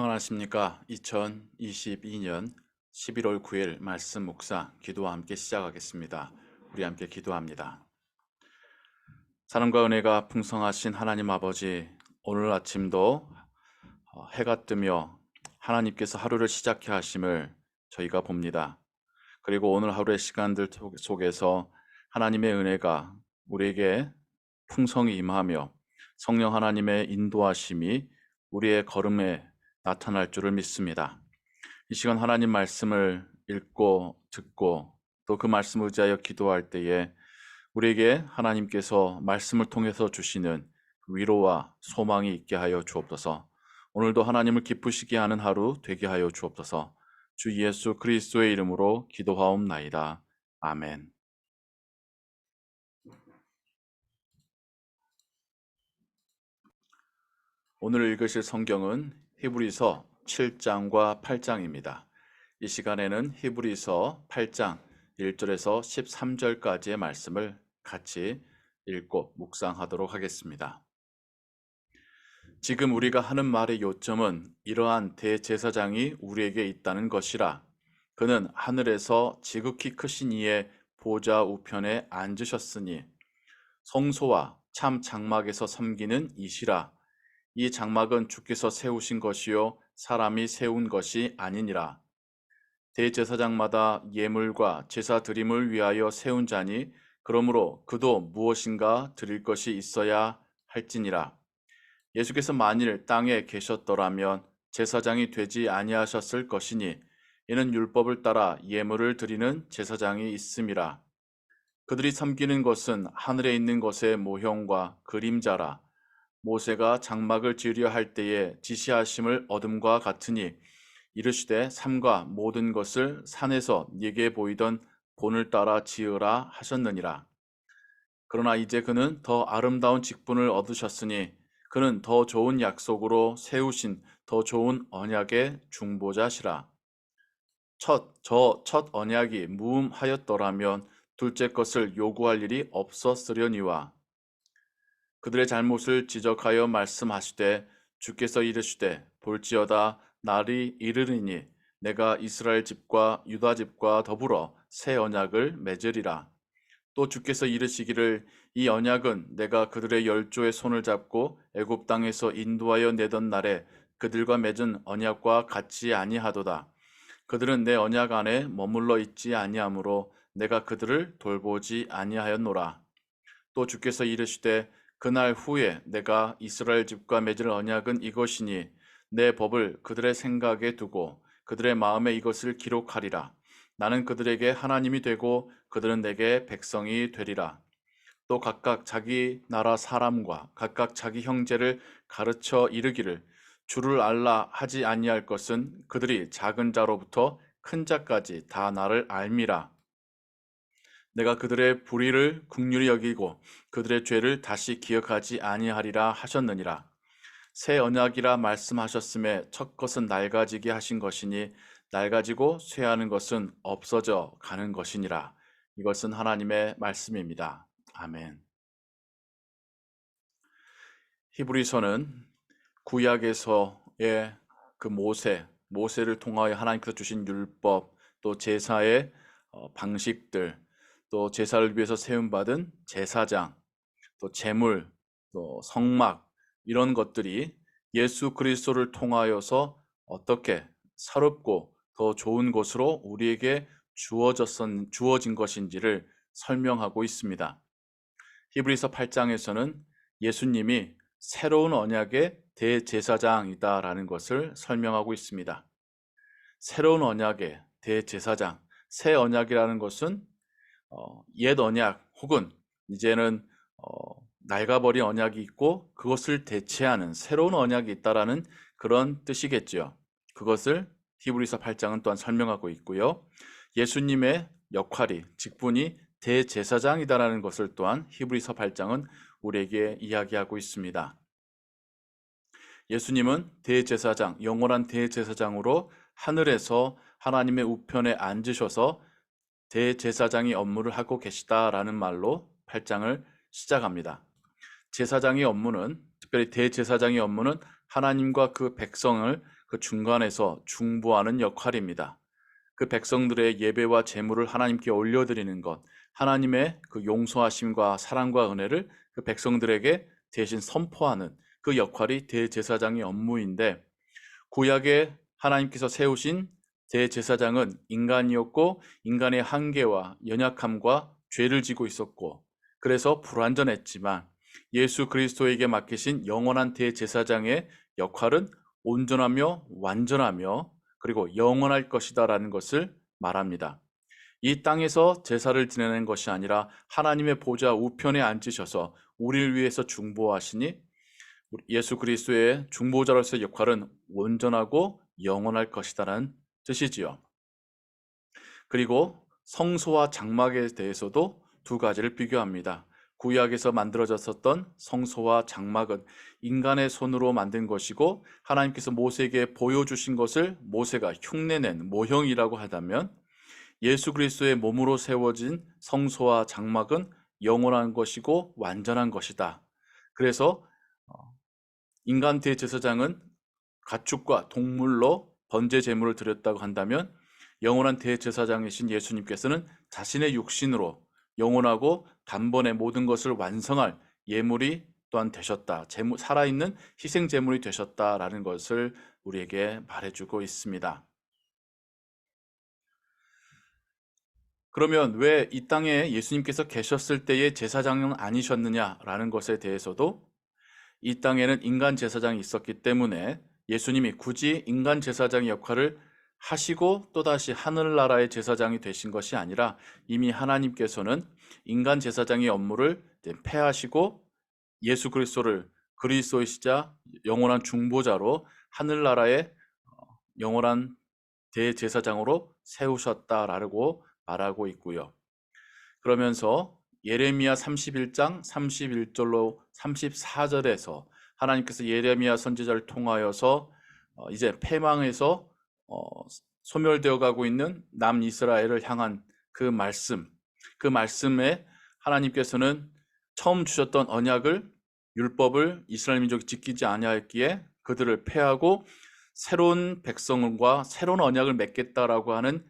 평안하십니까? 2022년 11월 9일 말씀 묵상 기도와 함께 시작하겠습니다. 우리 함께 기도합니다. 사랑과 은혜가 풍성하신 하나님 아버지, 오늘 아침도 해가 뜨며 하나님께서 하루를 시작해 하심을 저희가 봅니다. 그리고 오늘 하루의 시간들 속에서 하나님의 은혜가 우리에게 풍성히 임하며 성령 하나님의 인도하심이 우리의 걸음에 나타날 줄을 믿습니다. 이 시간 하나님 말씀을 읽고 듣고 또 그 말씀을 의지하여 기도할 때에 우리에게 하나님께서 말씀을 통해서 주시는 위로와 소망이 있게 하여 주옵소서. 오늘도 하나님을 기쁘시게 하는 하루 되게 하여 주옵소서. 주 예수 그리스도의 이름으로 기도하옵나이다. 아멘. 오늘 읽으실 성경은 히브리서 7장과 8장입니다. 이 시간에는 히브리서 8장 1절에서 13절까지의 말씀을 같이 읽고 묵상하도록 하겠습니다. 지금 우리가 하는 말의 요점은 이러한 대제사장이 우리에게 있다는 것이라. 그는 하늘에서 지극히 크신 이의 보좌 우편에 앉으셨으니 성소와 참 장막에서 섬기는 이시라. 이 장막은 주께서 세우신 것이요 사람이 세운 것이 아니니라. 대제사장마다 예물과 제사 드림을 위하여 세운 자니 그러므로 그도 무엇인가 드릴 것이 있어야 할지니라. 예수께서 만일 땅에 계셨더라면 제사장이 되지 아니하셨을 것이니 이는 율법을 따라 예물을 드리는 제사장이 있음이라. 그들이 섬기는 것은 하늘에 있는 것의 모형과 그림자라. 모세가 장막을 지으려 할 때에 지시하심을 얻음과 같으니 이르시되 삼가 모든 것을 산에서 네게 보이던 본을 따라 지으라 하셨느니라. 그러나 이제 그는 더 아름다운 직분을 얻으셨으니 그는 더 좋은 약속으로 세우신 더 좋은 언약의 중보자시라. 첫 언약이 무음하였더라면 둘째 것을 요구할 일이 없었으려니와. 그들의 잘못을 지적하여 말씀하시되 주께서 이르시되 볼지어다 날이 이르리니 내가 이스라엘 집과 유다 집과 더불어 새 언약을 맺으리라. 또 주께서 이르시기를 이 언약은 내가 그들의 열조의 손을 잡고 애굽 땅에서 인도하여 내던 날에 그들과 맺은 언약과 같지 아니하도다. 그들은 내 언약 안에 머물러 있지 아니하므로 내가 그들을 돌보지 아니하였노라. 또 주께서 이르시되 그날 후에 내가 이스라엘 집과 맺을 언약은 이것이니 내 법을 그들의 생각에 두고 그들의 마음에 이것을 기록하리라. 나는 그들에게 하나님이 되고 그들은 내게 백성이 되리라. 또 각각 자기 나라 사람과 각각 자기 형제를 가르쳐 이르기를 주를 알라 하지 아니할 것은 그들이 작은 자로부터 큰 자까지 다 나를 알미라. 내가 그들의 불의를 긍휼히 여기고 그들의 죄를 다시 기억하지 아니하리라 하셨느니라. 새 언약이라 말씀하셨음에 첫 것은 낡아지게 하신 것이니 낡아지고 쇠하는 것은 없어져 가는 것이니라. 이것은 하나님의 말씀입니다. 아멘. 히브리서는 구약에서의 그 모세를 통하여 하나님께서 주신 율법, 또 제사의 방식들, 또 제사를 위해서 세움받은 제사장, 또 제물, 또 성막 이런 것들이 예수 그리스도를 통하여서 어떻게 새롭고 더 좋은 것으로 우리에게 주어진 것인지를 설명하고 있습니다. 히브리서 8장에서는 예수님이 새로운 언약의 대제사장이다라는 것을 설명하고 있습니다. 새로운 언약의 대제사장, 새 언약이라는 것은 옛 언약 혹은 이제는 낡아버린 언약이 있고 그것을 대체하는 새로운 언약이 있다라는 그런 뜻이겠죠. 그것을 히브리서 8장은 또한 설명하고 있고요. 예수님의 역할이 직분이 대제사장이다라는 것을 또한 히브리서 8장은 우리에게 이야기하고 있습니다. 예수님은 대제사장, 영원한 대제사장으로 하늘에서 하나님의 우편에 앉으셔서 대제사장이 업무를 하고 계시다라는 말로 8장을 시작합니다. 제사장의 업무는, 특별히 대제사장의 업무는 하나님과 그 백성을 그 중간에서 중보하는 역할입니다. 그 백성들의 예배와 제물을 하나님께 올려드리는 것, 하나님의 그 용서하심과 사랑과 은혜를 그 백성들에게 대신 선포하는 그 역할이 대제사장의 업무인데, 구약에 하나님께서 세우신 대제사장은 인간이었고 인간의 한계와 연약함과 죄를 지고 있었고 그래서 불완전했지만, 예수 그리스도에게 맡기신 영원한 대제사장의 역할은 온전하며 완전하며 그리고 영원할 것이다라는 것을 말합니다. 이 땅에서 제사를 드리는 것이 아니라 하나님의 보좌 우편에 앉으셔서 우리를 위해서 중보하시니, 예수 그리스도의 중보자로서의 역할은 온전하고 영원할 것이다라는 뜻이지요. 그리고 성소와 장막에 대해서도 두 가지를 비교합니다. 구약에서 만들어졌었던 성소와 장막은 인간의 손으로 만든 것이고, 하나님께서 모세에게 보여주신 것을 모세가 흉내낸 모형이라고 하다면, 예수 그리스도의 몸으로 세워진 성소와 장막은 영원한 것이고 완전한 것이다. 그래서 인간 대제사장은 가축과 동물로 번제 제물을 드렸다고 한다면, 영원한 대제사장이신 예수님께서는 자신의 육신으로 영원하고 단번에 모든 것을 완성할 예물이 또한 되셨다. 살아있는 희생 제물이 되셨다라는 것을 우리에게 말해주고 있습니다. 그러면 왜 이 땅에 예수님께서 계셨을 때의 제사장은 아니셨느냐라는 것에 대해서도, 이 땅에는 인간 제사장이 있었기 때문에 예수님이 굳이 인간 제사장의 역할을 하시고 또다시 하늘나라의 제사장이 되신 것이 아니라, 이미 하나님께서는 인간 제사장의 업무를 폐하시고 예수 그리스도를 그리스도이시자 영원한 중보자로 하늘나라의 영원한 대제사장으로 세우셨다라고 말하고 있고요. 그러면서 예레미야 31장 31절로 34절에서 하나님께서 예레미야 선지자를 통하여서 이제 패망해서 소멸되어 가고 있는 남이스라엘을 향한 그 말씀에 하나님께서는 처음 주셨던 언약을, 율법을 이스라엘 민족이 지키지 아니하였기에 그들을 패하고 새로운 백성과 새로운 언약을 맺겠다라고 하는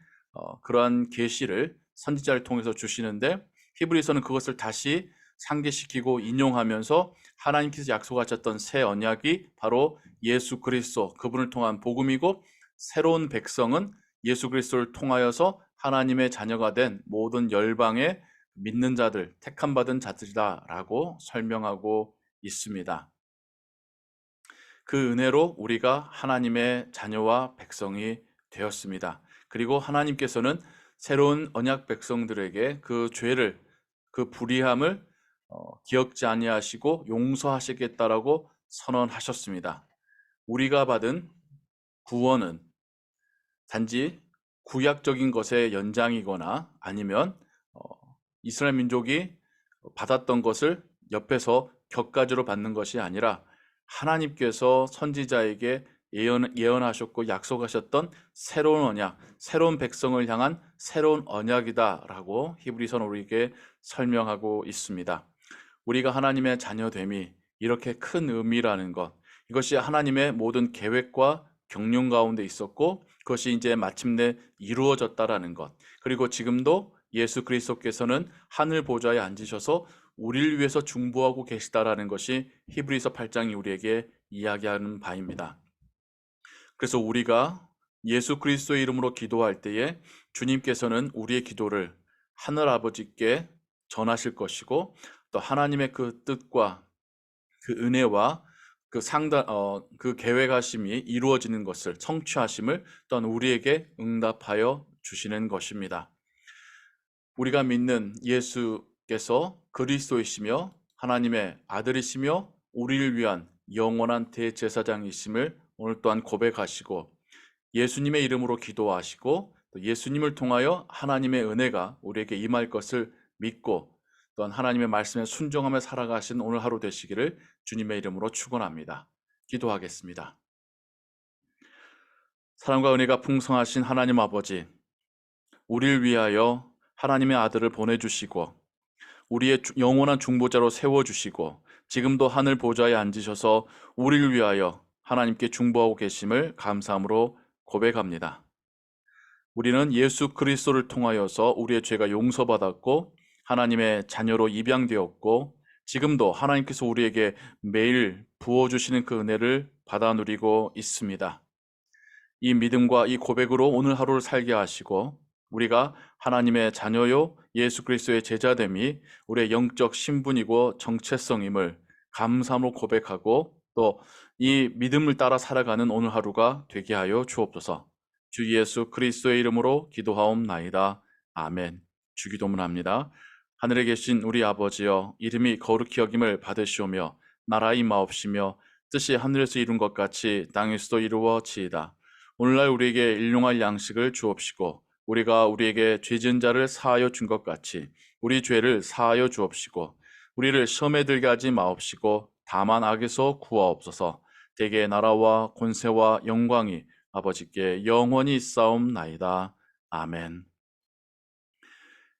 그러한 계시를 선지자를 통해서 주시는데, 히브리서는 그것을 다시 상기시키고 인용하면서 하나님께서 약속하셨던 새 언약이 바로 예수 그리스도, 그분을 통한 복음이고, 새로운 백성은 예수 그리스도를 통하여서 하나님의 자녀가 된 모든 열방의 믿는 자들, 택함 받은 자들이다라고 설명하고 있습니다. 그 은혜로 우리가 하나님의 자녀와 백성이 되었습니다. 그리고 하나님께서는 새로운 언약 백성들에게 그 죄를, 그 불의함을 기억지 아니하시고 용서하시겠다라고 선언하셨습니다. 우리가 받은 구원은 단지 구약적인 것의 연장이거나 아니면 이스라엘 민족이 받았던 것을 옆에서 격가지로 받는 것이 아니라, 하나님께서 선지자에게 예언하셨고 약속하셨던 새로운 언약, 새로운 백성을 향한 새로운 언약이다라고 히브리서는 우리에게 설명하고 있습니다. 우리가 하나님의 자녀됨이 이렇게 큰 의미라는 것, 이것이 하나님의 모든 계획과 경륜 가운데 있었고 그것이 이제 마침내 이루어졌다라는 것, 그리고 지금도 예수 그리스도께서는 하늘 보좌에 앉으셔서 우리를 위해서 중보하고 계시다라는 것이 히브리서 8장이 우리에게 이야기하는 바입니다. 그래서 우리가 예수 그리스도의 이름으로 기도할 때에 주님께서는 우리의 기도를 하늘 아버지께 전하실 것이고, 또 하나님의 그 뜻과 그 은혜와 그 계획하심이 이루어지는 것을, 성취하심을 또한 우리에게 응답하여 주시는 것입니다. 우리가 믿는 예수께서 그리스도이시며 하나님의 아들이시며 우리를 위한 영원한 대제사장이심을 오늘 또한 고백하시고, 예수님의 이름으로 기도하시고 또 예수님을 통하여 하나님의 은혜가 우리에게 임할 것을 믿고, 또한 하나님의 말씀에 순종하며 살아가신 오늘 하루 되시기를 주님의 이름으로 축원합니다. 기도하겠습니다. 사랑과 은혜가 풍성하신 하나님 아버지, 우리를 위하여 하나님의 아들을 보내주시고 우리의 영원한 중보자로 세워주시고 지금도 하늘 보좌에 앉으셔서 우리를 위하여 하나님께 중보하고 계심을 감사함으로 고백합니다. 우리는 예수 그리스도를 통하여서 우리의 죄가 용서받았고 하나님의 자녀로 입양되었고 지금도 하나님께서 우리에게 매일 부어주시는 그 은혜를 받아 누리고 있습니다. 이 믿음과 이 고백으로 오늘 하루를 살게 하시고 우리가 하나님의 자녀요 예수 그리스도의 제자됨이 우리의 영적 신분이고 정체성임을 감사함으로 고백하고 또 이 믿음을 따라 살아가는 오늘 하루가 되게 하여 주옵소서. 주 예수 그리스도의 이름으로 기도하옵나이다. 아멘. 주기도문합니다. 하늘에 계신 우리 아버지여, 이름이 거룩히 여김을 받으시오며 나라의 임하옵시며 뜻이 하늘에서 이룬 것 같이 땅에서도 이루어지이다. 오늘날 우리에게 일용할 양식을 주옵시고 우리가 우리에게 죄 지은 자를 사하여 준 것 같이 우리 죄를 사하여 주옵시고 우리를 시험에 들게 하지 마옵시고 다만 악에서 구하옵소서. 대개 나라와 권세와 영광이 아버지께 영원히 있사옵나이다. 아멘.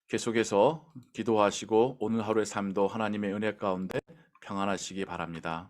계속해서 기도하시고 오늘 하루의 삶도 하나님의 은혜 가운데 평안하시기 바랍니다.